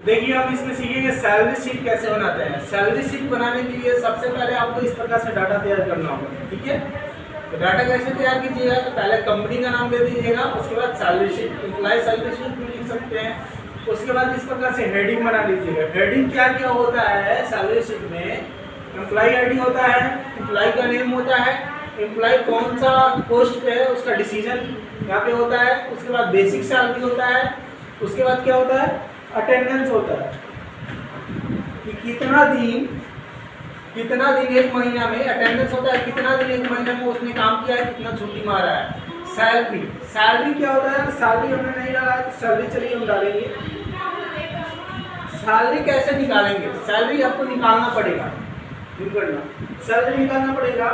देखिए अब इसमें सीखेंगे सैलरी शीट कैसे बनाते हैं। सैलरी शीट बनाने के लिए सबसे पहले आपको इस प्रकार से डाटा तैयार करना होगा, ठीक है। तो डाटा कैसे तैयार कीजिएगा, तो पहले कंपनी का नाम दे दीजिएगा, उसके बाद salary sheet, employ salary sheet भी लिख सकते हैं। उसके बाद इस प्रकार से हेडिंग बना लीजिएगा। हेडिंग क्या क्या होता है सैलरी शीट में, एम्प्लॉय आईडी होता है, एम्प्लॉय का नेम होता है, एम्प्लॉय कौन सा पोस्ट पे है उसका डिसीजन यहाँ पे होता है, उसके बाद बेसिक सैलरी होता है, उसके बाद क्या होता है अटेंडेंस होता है कि कितना दिन एक महीना में अटेंडेंस होता है, कितना दिन एक महीने में उसने काम किया है, कितना छुट्टी मारा है। सैलरी क्या होता है, सैलरी हमने नहीं डाला है तो सैलरी चलिए हम डालेंगे। सैलरी कैसे निकालेंगे, सैलरी आपको निकालना पड़ेगा, सैलरी निकालना पड़ेगा।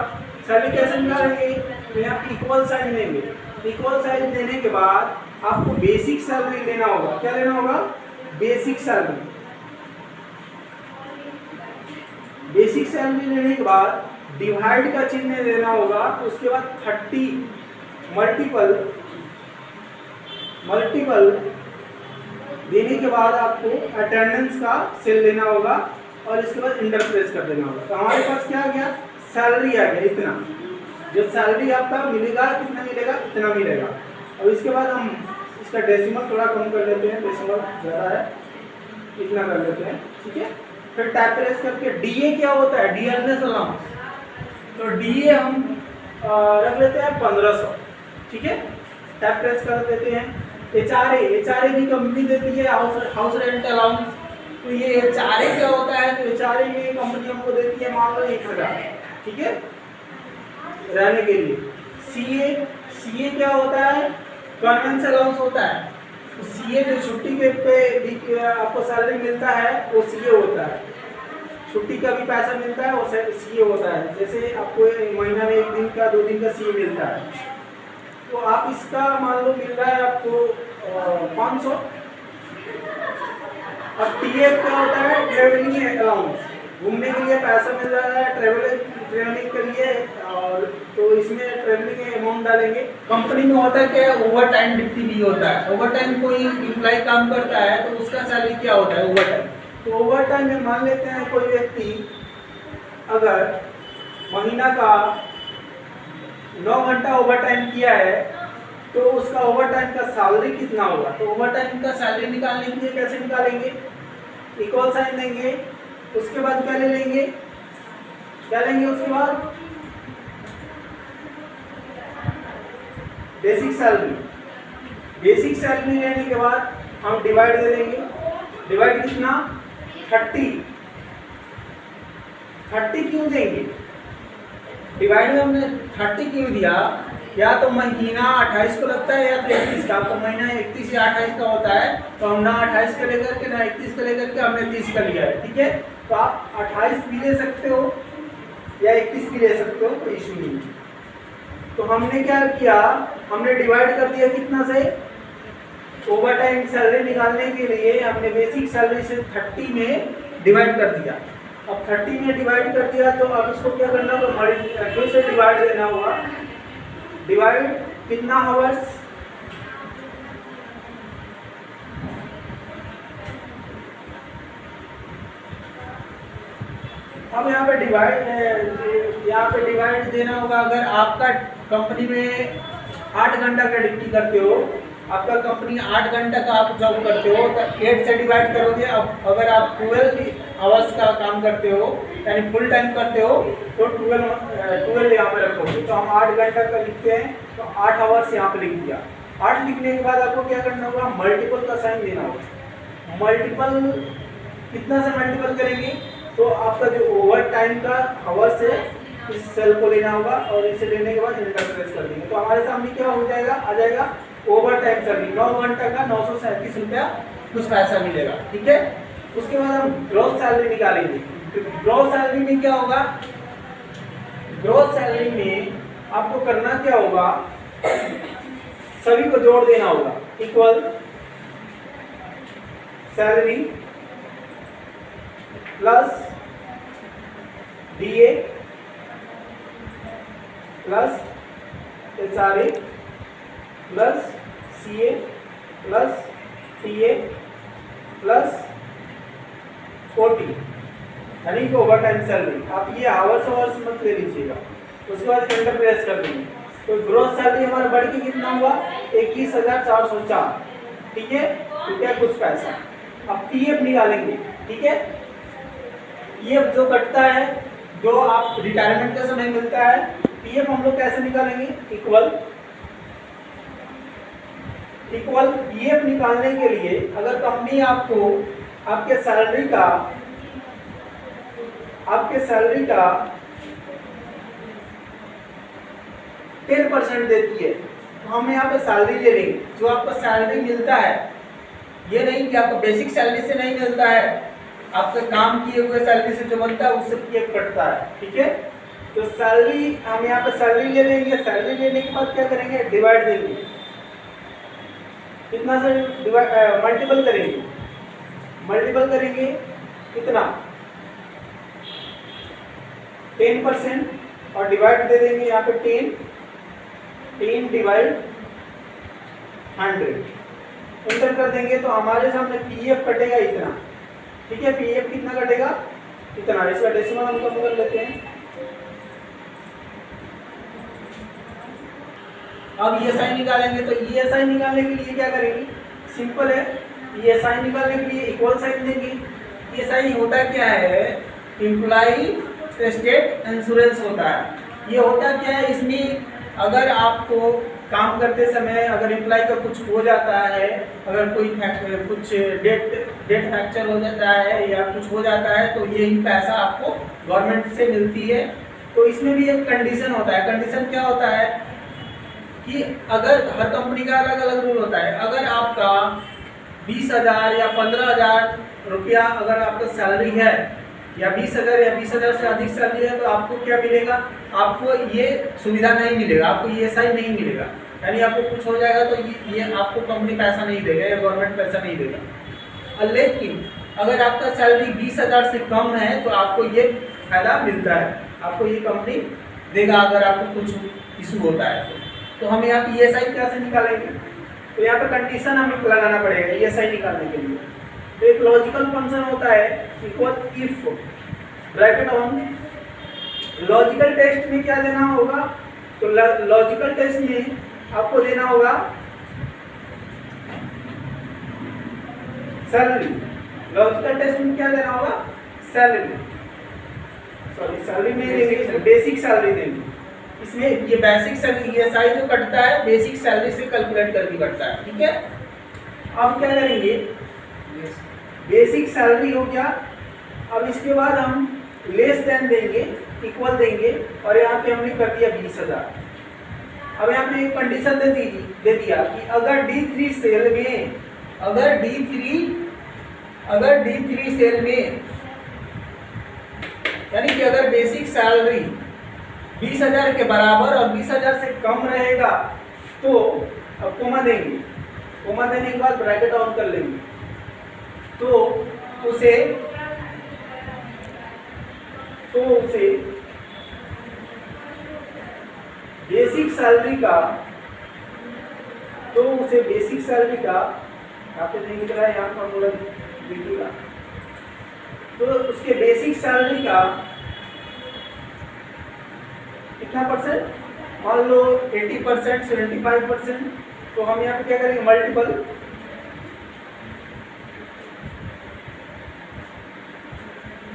सैलरी कैसे निकालेंगे, तो यहाँ इक्वल साइन लेंगे। इक्वल साइन देने के बाद आपको बेसिक सैलरी लेना होगा। क्या लेना होगा, बेसिक सैलरी। बेसिक सैलरी लेने के बाद डिवाइड का चिन्ह देना होगा। उसके बाद 30 मल्टीपल देने के बाद आपको अटेंडेंस का सेल लेना होगा और इसके बाद इंटर प्रेस कर देना होगा। तो हमारे पास क्या आ गया, सैलरी आ गया इतना। जो सैलरी आपका मिलेगा कितना मिलेगा, इतना मिलेगा। और इसके बाद हम इसका डेसिमल थोड़ा कम कर लेते हैं, डेसिमल ज़्यादा है, इतना कर लेते हैं, ठीक है। फिर टैब प्रेस करके डीए क्या होता है, डियरनेस अलाउंस, तो डीए हम रख लेते हैं 1500, ठीक है। टैब प्रेस कर देते हैं। एचआरए भी कंपनी देती है, हाउस रेंट अलाउंस। तो ये एचआरए क्या होता है, तो एचआरए में कंपनी हमको देती है मान लो 1000, ठीक है, रहने के लिए। सीए क्या होता है, कन्वेंस अलाउंस होता है। तो सीए जो छुट्टी के पे आपको सैलरी मिलता है वो सीए होता है। छुट्टी का भी पैसा मिलता है वो सीए होता है। जैसे आपको महीना में 1 दिन का 2 दिन का सीए मिलता है, तो आप इसका मान लो मिल रहा है आपको 500। अब टीएफ क्या होता है, ट्रेवलिंग अलाउंस, घूमने के लिए पैसा मिल रहा है ट्रेवलिंग के लिए, और तो इसमें ट्रेवलिंग अमाउंट डालेंगे। कंपनी में होता है क्या, ओवर टाइम ड्यूटी भी होता है। ओवर टाइम कोई इम्प्लॉय काम करता है तो उसका सैलरी क्या होता है, ओवर टाइम। तो ओवर टाइम में मान लेते हैं कोई व्यक्ति अगर महीना का 9 घंटा ओवर टाइम किया है तो उसका ओवर टाइम का सैलरी कितना होगा। तो ओवर टाइम का सैलरी निकालने के लिए कैसे निकालेंगे, इक्वल साइन देंगे। उसके बाद क्या ले लेंगे, उसके बाद बेसिक सैलरी लेने के बाद हम डिवाइड दे देंगे। डिवाइड कितना, 30 क्यों देंगे, डिवाइड में हमने 30 क्यों दिया, या तो महीना 28 को लगता है या तो 31 का। आपको महीना 31 या 28 का होता है, तो हम ना 28 का लेकर के ना 31 का लेकर के हमने 30 का लिया है, ठीक है। तो आप 28 भी ले सकते हो या 31 भी ले सकते हो, कोई इशू नहीं। तो हमने क्या किया, हमने डिवाइड कर दिया कितना से, ओवर टाइम सैलरी निकालने के लिए हमने बेसिक सैलरी से 30 में डिवाइड कर दिया। अब 30 में डिवाइड कर दिया तो अब इसको क्या करना होगा, 2 से डिवाइड देना होगा। डिवाइड कितना आवर्स, अब यहाँ पे डिवाइड देना होगा। अगर आपका कंपनी में 8 घंटा का ड्यूटी करते हो, आपका कंपनी 8 घंटा का आप जॉब करते हो तो 8 से डिवाइड करोगे। अब अगर आप 12 आवर्स का काम करते हो यानी फुल टाइम करते हो तो 12 यहाँ पे रखोगे। तो हम 8 घंटा का लिखते हैं तो 8 आवर्स यहाँ पे लिख दिया। 8 लिखने के बाद आपको क्या करना होगा, मल्टीपल का साइन देना होगा। मल्टीपल कितना से मल्टीपल करेंगे, तो आपका जो ओवर टाइम का आवर्स है इस सेल को लेना होगा और इसे लेने के बाद इंटर प्रेस कर देंगे। तो हमारे सामने क्या हो जाएगा, आ जाएगा ओवर टाइम सैलरी 9 घंटा का 937 रुपया कुछ पैसा मिलेगा, ठीक है। उसके बाद हम ग्रॉस सैलरी निकालेंगे। ग्रॉस सैलरी में क्या होगा, ग्रॉस सैलरी में आपको करना क्या होगा, सभी को जोड़ देना होगा। Equal salary plus DA plus HRA plus CA plus TA plus OT यानी कि ओवर टाइम सैलरी। आप ये आवर्स मत ले लीजिएगा। उसके बाद एंटर प्रेस कर देंगे तो ग्रोस सैलरी हमारा बढ़ के कितना हुआ 21,404, ठीक है, रुपया कुछ पैसा। अब पीएफ निकालेंगे, ठीक है। पीएफ जो कटता है, जो आप रिटायरमेंट के समय मिलता है, पीएफ हम लोग कैसे निकालेंगे, इक्वल पीएफ निकालने के लिए अगर कंपनी आपको आपके सैलरी का 10% देती है तो हम यहाँ पे सैलरी ले लेंगे। जो आपको सैलरी मिलता है, ये नहीं कि आपको बेसिक सैलरी से नहीं मिलता है, आपके काम किए हुए सैलरी से जो बनता है उससे पीएफ कटता है, ठीक है। तो सैलरी हम यहाँ पे सैलरी ले लेंगे। सैलरी लेने के बाद क्या करेंगे, डिवाइड देंगे, कितना से मल्टीपल करेंगे कितना 10% और डिवाइड दे देंगे यहाँ पे 10 डिवाइड 100 एंटर कर देंगे तो हमारे सामने पीएफ कटेगा इतना, ठीक है। पीएफ कितना कटेगा, इतना। इसका डेसिमल हम कम कर लेते हैं। अब ईएसआई निकालेंगे तो ईएसआई निकालने के लिए क्या करेंगे, सिंपल है। ईएसआई निकालने के लिए इक्वल साइन देंगे। ईएसआई होता क्या है, एम्प्लॉई स्टेट इंश्योरेंस होता है। ये होता क्या है, इसमें अगर आपको काम करते समय अगर एम्प्लॉय का कुछ हो जाता है, अगर कोई कुछ डेट फ्रैक्चर हो जाता है या कुछ हो जाता है तो यही पैसा आपको गवर्नमेंट से मिलती है। तो इसमें भी एक कंडीशन होता है। कंडीशन क्या होता है कि अगर हर कंपनी का अलग अलग रूल होता है। अगर आपका 20,000 या 15,000 रुपया अगर आपका सैलरी है या 20,000 या 20,000 से अधिक सैलरी है तो आपको क्या मिलेगा, आपको ये सुविधा नहीं मिलेगा, आपको ईएसआई नहीं मिलेगा। यानी आपको कुछ हो जाएगा तो ये आपको कंपनी पैसा नहीं देगा या गवर्नमेंट पैसा नहीं देगा। लेकिन अगर आपका सैलरी 20,000 से कम है तो आपको ये फायदा मिलता है, आपको ये कंपनी देगा अगर आपको कुछ इशू होता है तो हम यहाँ पे ईएसआई कैसे निकालेंगे, तो यहाँ पे कंडीशन हमें लगाना पड़ेगा ईएसआई निकालने के लिए। तो एक लॉजिकल फंक्शन होता है equal if bracket on. Logical test में क्या देना होगा, तो लॉजिकल टेस्ट में आपको देना होगा सैलरी। लॉजिकल टेस्ट में क्या देना होगा, सैलरी, सॉरी सैलरी में देंगे, बेसिक सैलरी देंगे। इसमें ये बेसिक सैलरी ईएसआई जो कटता है बेसिक सैलरी से कैलकुलेट करके कटता है, ठीक है। अब क्या करेंगे, बेसिक सैलरी हो गया। अब इसके बाद हम लेस देन देंगे, इक्वल देंगे और यहाँ पे हमने कर दिया 20,000। अब यहाँ पे एक कंडीशन दे दिया कि अगर D3 सेल में यानी कि अगर बेसिक सैलरी 20,000 के बराबर और 20,000 से कम रहेगा तो अब कोमा देंगे। कोमा देने के बाद ब्रैकेट ऑन कर लेंगे तो उसे बेसिक सैलरी का यहाँ पे नहीं दिख रहा है, यहाँ पर थोड़ा देखिएगा। तो उसके बेसिक सैलरी का कितना परसेंट, मान लो 80%, 75%, तो हम यहाँ पे क्या करेंगे, मल्टीपल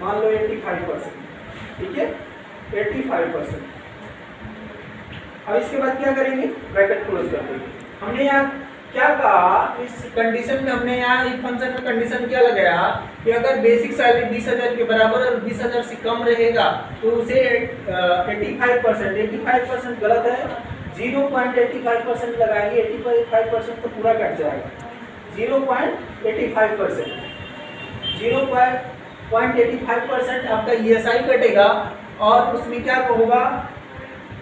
मान लो 85%, ठीक है, 85%। अब इसके बाद क्या करेंगे, ब्रैकेट क्लोज कर देंगे। हमने यहाँ क्या कहा, इस कंडीशन में हमने यहाँ इस फंक्शन में कंडीशन क्या लगाया कि अगर बेसिक सैलरी 20,000 के बराबर और 20,000 से कम रहेगा तो उसे 85% गलत है, 0.85% लगाएंगे। 85% तो पूरा कट जाएगा, 0.85%, 0.85% आपका ईएसआई कटेगा। और उसमें क्या होगा,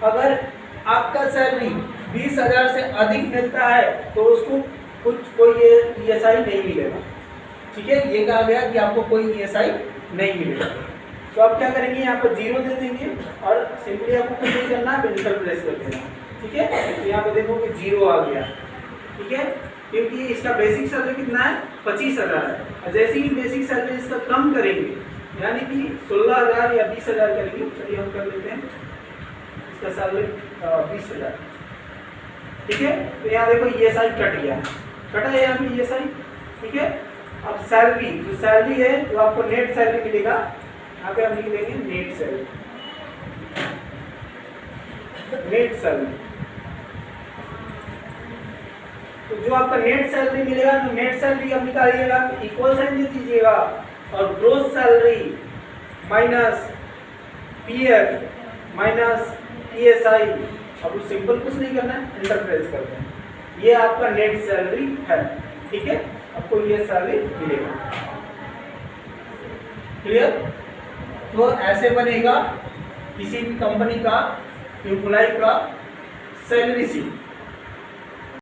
अगर आपका सैलरी 20,000 से अधिक मिलता है तो उसको कोई ईएसआई नहीं मिलेगा, ठीक है। ये कहा गया कि आपको कोई ईएसआई नहीं मिलेगा। तो आप क्या करेंगे, यहाँ पर 0 दे देंगे और सिंपली आपको कुछ नहीं करना, एंटर प्रेस कर देना, ठीक है। तो यहाँ पर देखो कि 0 आ गया, ठीक है। क्योंकि इसका बेसिक सैलरी कितना है 25,000 है। और जैसे ही बेसिक सैलरी इसका कम करेंगे यानी कि 16,000 या 20,000 करेंगे, चलिए हम कर लेते हैं इसका सैलरी 20,000, ठीक है। तो यहाँ देखो ESI कट गया, कटा है यहाँ पे ESI, ठीक है। अब सैलरी, जो सैलरी है जो आपको नेट सैलरी मिलेगा, यहाँ पे हम लिख देंगे नेट सैलरी, नेट सैलरी। तो जो आपका नेट सैलरी मिलेगा, तो नेट सैलरी अब निकालिएगा, इक्वल साइन दे दीजिएगा और gross salary minus PF minus ESI। अब सिंपल कुछ नहीं करना है, एंटर प्रेस करते हैं, ये आपका नेट सैलरी है, ठीक है। आपको ये सैलरी मिलेगा, क्लियर। तो ऐसे बनेगा किसी भी कंपनी का एम्प्लॉय का सैलरी शीट।